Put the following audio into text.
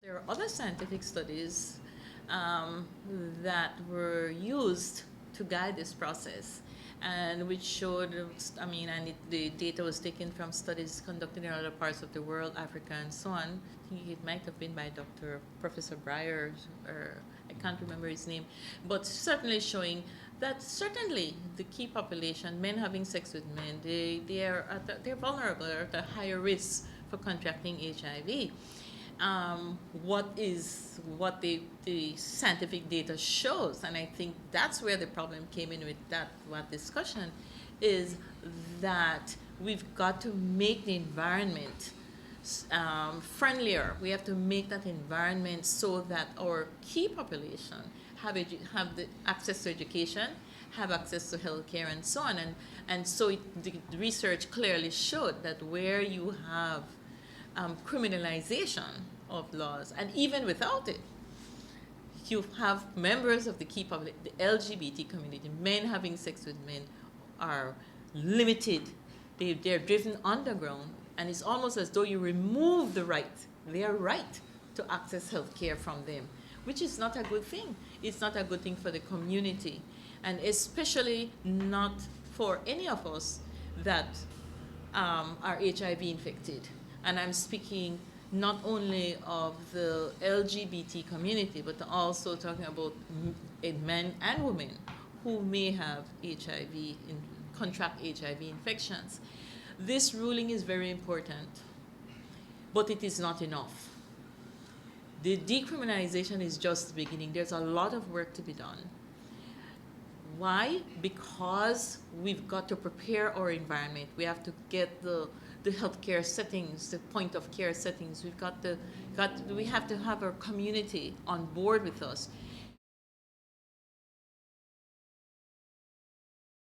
There are other scientific studies that were used to guide this process and which showed, the data was taken from studies conducted in other parts of the world, Africa and so on. I think it might have been by Professor Beyrer, or I can't remember his name, but certainly showing that certainly the key population, men having sex with men, they're vulnerable, they're at a higher risk for contracting HIV. What the scientific data shows, and I think that's where the problem came in with that discussion, is that we've got to make the environment friendlier. We have to make that environment so that our key population have the access to education, have access to healthcare, and so on. And so the research clearly showed that where you have criminalization of laws, and even without it, you have members of the key public, the LGBT community, men having sex with men, are limited. They're driven underground, and it's almost as though you remove their right to access health care from them, which is not a good thing. It's not a good thing for the community, and especially not for any of us that are HIV infected. And I'm speaking not only of the LGBT community, but also talking about men and women who may have contract HIV infections. This ruling is very important, but it is not enough. The decriminalization is just the beginning. There's a lot of work to be done. Why? Because we've got to prepare our environment. We have to get the healthcare settings, the point of care settings. We have to have our community on board with us.